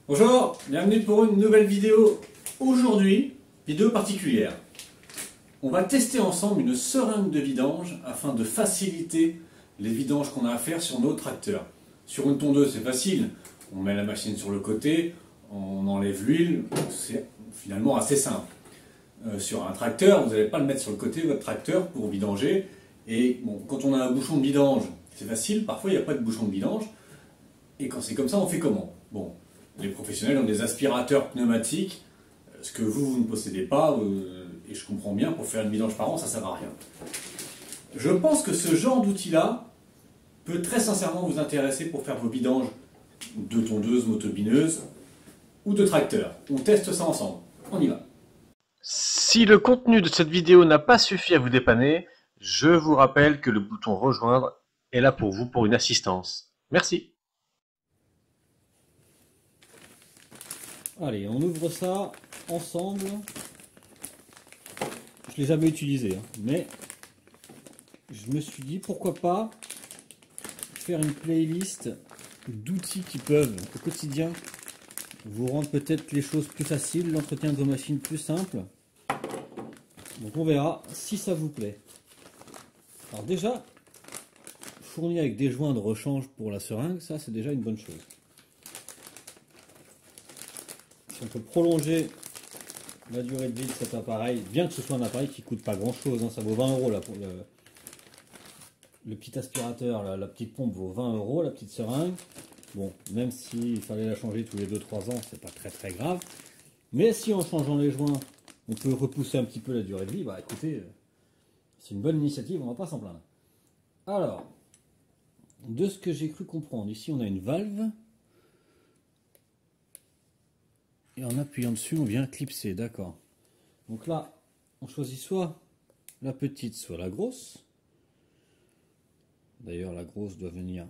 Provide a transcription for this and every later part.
Bonjour, bienvenue pour une nouvelle vidéo. Aujourd'hui, vidéo particulière. On va tester ensemble une seringue de vidange afin de faciliter les vidanges qu'on a à faire sur nos tracteurs. Sur une tondeuse, c'est facile. On met la machine sur le côté, on enlève l'huile, c'est finalement assez simple. Sur un tracteur, vous n'allez pas le mettre sur le côté de votre tracteur pour vidanger. Et bon, quand on a un bouchon de vidange, c'est facile. Parfois, il n'y a pas de bouchon de vidange. Et quand c'est comme ça, on fait comment? Bon, les professionnels ont des aspirateurs pneumatiques, ce que vous ne possédez pas, et je comprends bien, pour faire une vidange par an, ça ne sert à rien. Je pense que ce genre d'outil-là peut très sincèrement vous intéresser pour faire vos vidanges de tondeuses, motobineuses ou de tracteurs. On teste ça ensemble. On y va. Si le contenu de cette vidéo n'a pas suffi à vous dépanner, je vous rappelle que le bouton rejoindre est là pour vous pour une assistance. Merci. Allez, on ouvre ça ensemble. Je ne l'ai jamais utilisé, mais je me suis dit pourquoi pas faire une playlist d'outils qui peuvent au quotidien vous rendre peut-être les choses plus faciles, l'entretien de vos machines plus simple. Donc on verra si ça vous plaît. Alors déjà, fourni avec des joints de rechange pour la seringue, ça c'est déjà une bonne chose. Si on peut prolonger la durée de vie de cet appareil, bien que ce soit un appareil qui coûte pas grand chose, hein, ça vaut 20 € là pour le petit aspirateur, la petite pompe vaut 20 €, la petite seringue. Bon, même s'il fallait la changer tous les 2-3 ans, c'est pas très grave. Mais si en changeant les joints, on peut repousser un petit peu la durée de vie, bah écoutez, c'est une bonne initiative, on va pas s'en plaindre. Alors, de ce que j'ai cru comprendre, ici on a une valve. Et en appuyant dessus, on vient clipser, d'accord. Donc là, on choisit soit la petite, soit la grosse. D'ailleurs, la grosse doit venir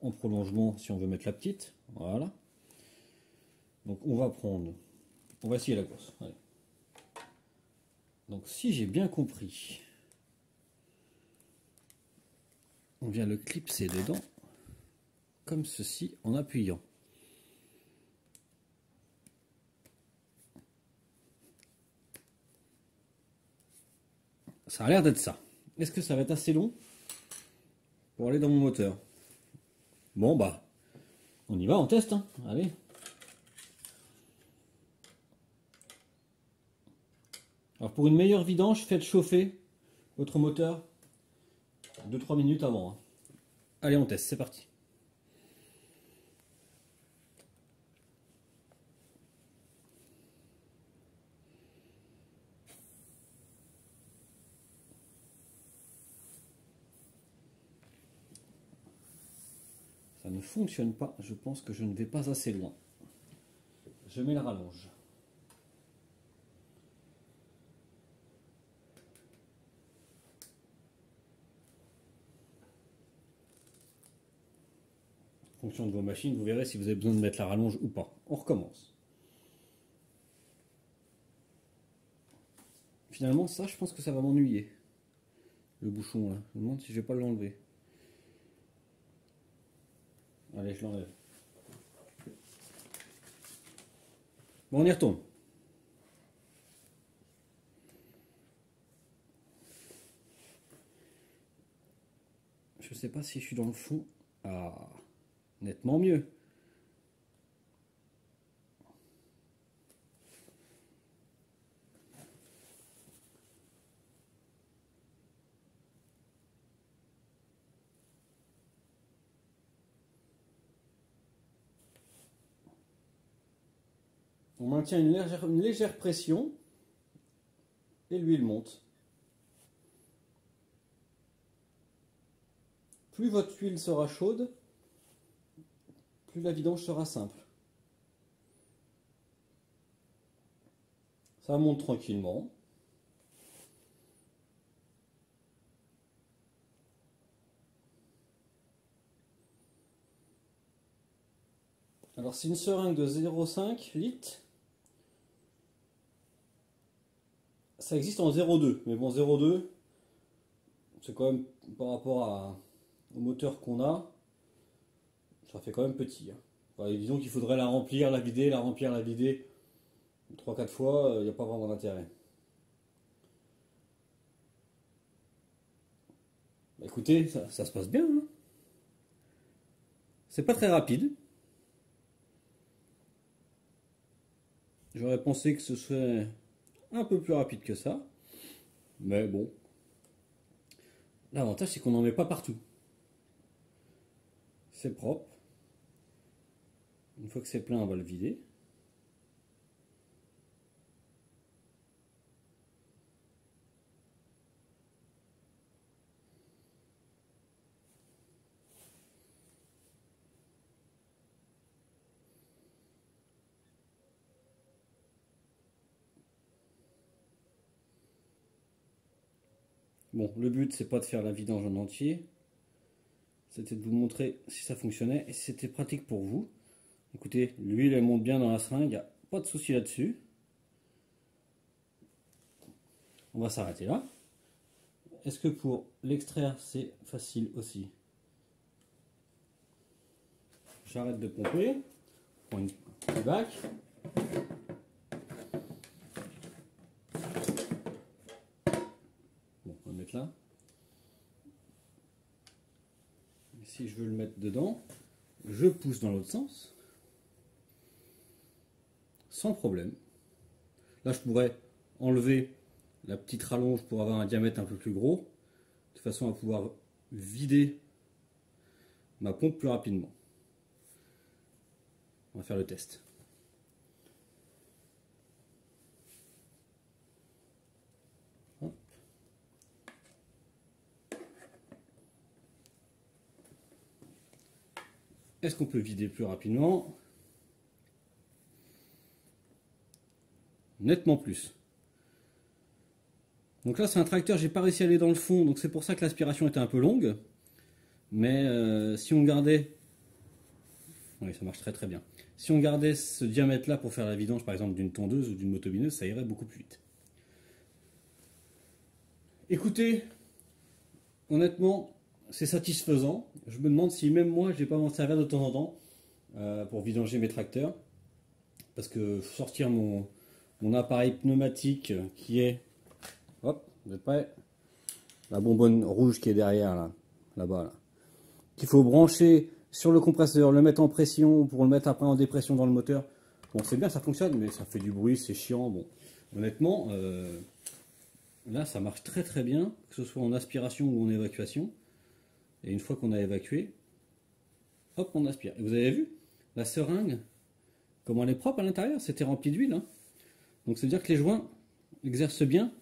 en prolongement si on veut mettre la petite. Voilà. Donc on va essayer la grosse. Allez. Donc si j'ai bien compris, on vient le clipser dedans, comme ceci, en appuyant. Ça a l'air d'être ça. Est-ce que ça va être assez long pour aller dans mon moteur? Bon bah, on y va, on teste, hein. Allez. Alors pour une meilleure vidange, faites chauffer votre moteur 2-3 minutes avant, hein. Allez, on teste, c'est parti. Ça ne fonctionne pas, je pense que je ne vais pas assez loin. Je mets la rallonge. En fonction de vos machines, vous verrez si vous avez besoin de mettre la rallonge ou pas. On recommence. Finalement, ça, je pense que ça va m'ennuyer. Le bouchon, là. Je me demande si je vais pas l'enlever. Allez, je l'enlève. Bon, on y retourne. Je sais pas si je suis dans le fond. Ah, nettement mieux. On maintient une légère pression et l'huile monte. Plus votre huile sera chaude, plus la vidange sera simple. Ça monte tranquillement. Alors c'est une seringue de 0,5 litres. Ça existe en 0,2, mais bon 0,2, c'est quand même par rapport au moteur qu'on a, ça fait quand même petit, hein. Enfin, disons qu'il faudrait la remplir, la vider, la remplir, la vider 3-4 fois, il n'y a pas vraiment d'intérêt. Bah, écoutez, ça se passe bien, hein. C'est pas très rapide. J'aurais pensé que ce serait un peu plus rapide que ça. Mais bon. L'avantage, c'est qu'on n'en met pas partout. C'est propre. Une fois que c'est plein, on va le vider. Bon, le but, c'est pas de faire la vidange en entier. C'était de vous montrer si ça fonctionnait et si c'était pratique pour vous. Écoutez, l'huile, elle monte bien dans la seringue, il n'y a pas de souci là-dessus. On va s'arrêter là. Est-ce que pour l'extraire, c'est facile aussi? J'arrête de pomper. Je prends un bac. Bon, on va le mettre là. Et si je veux le mettre dedans, je pousse dans l'autre sens. Sans problème. Là, je pourrais enlever la petite rallonge pour avoir un diamètre un peu plus gros, de façon à pouvoir vider ma pompe plus rapidement. On va faire le test. Hop. Est-ce qu'on peut vider plus rapidement? Nettement plus. Donc là, c'est un tracteur, j'ai pas réussi à aller dans le fond, donc c'est pour ça que l'aspiration était un peu longue. Mais si on gardait... Oui, ça marche très très bien. Si on gardait ce diamètre-là pour faire la vidange, par exemple, d'une tondeuse ou d'une motobineuse, ça irait beaucoup plus vite. Écoutez, honnêtement, c'est satisfaisant. Je me demande si même moi, je vais pas m'en servir de temps en temps pour vidanger mes tracteurs. Parce que sortir mon appareil pneumatique qui est... Hop, vous êtes prêts? La bonbonne rouge qui est derrière, là-bas, là. Qu'il faut brancher sur le compresseur, le mettre en pression pour le mettre après en dépression dans le moteur. Bon, c'est bien, ça fonctionne, mais ça fait du bruit, c'est chiant. Bon, honnêtement, là, ça marche très très bien, que ce soit en aspiration ou en évacuation. Et une fois qu'on a évacué, hop, on aspire. Et vous avez vu, la seringue, comment elle est propre à l'intérieur, c'était rempli d'huile, hein. Donc, c'est-à-dire que les joints exercent bien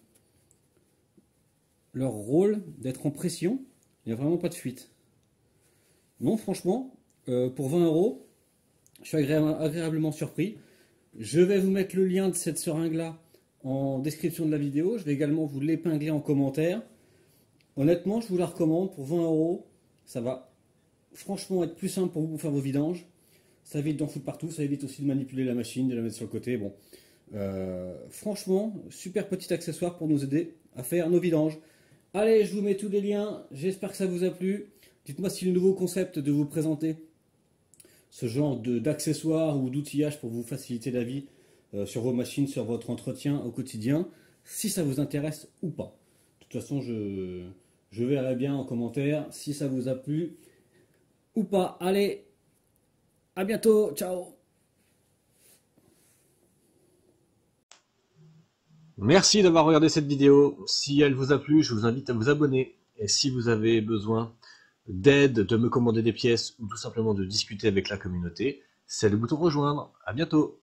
leur rôle d'être en pression. Il n'y a vraiment pas de fuite. Non, franchement, pour 20 €, je suis agréablement surpris. Je vais vous mettre le lien de cette seringue-là en description de la vidéo. Je vais également vous l'épingler en commentaire. Honnêtement, je vous la recommande pour 20 €. Ça va franchement être plus simple pour vous pour faire vos vidanges. Ça évite d'en foutre partout. Ça évite aussi de manipuler la machine, de la mettre sur le côté. Bon, franchement, super petit accessoire pour nous aider à faire nos vidanges. Allez, je vous mets tous les liens. J'espère que ça vous a plu. Dites-moi si le nouveau concept de vous présenter ce genre d'accessoires ou d'outillage pour vous faciliter la vie sur vos machines, sur votre entretien au quotidien, si ça vous intéresse ou pas. De toute façon, je verrai bien en commentaire si ça vous a plu ou pas. Allez, à bientôt, ciao! Merci d'avoir regardé cette vidéo. Si elle vous a plu, je vous invite à vous abonner. Et si vous avez besoin d'aide, de me commander des pièces ou tout simplement de discuter avec la communauté, c'est le bouton rejoindre. À bientôt.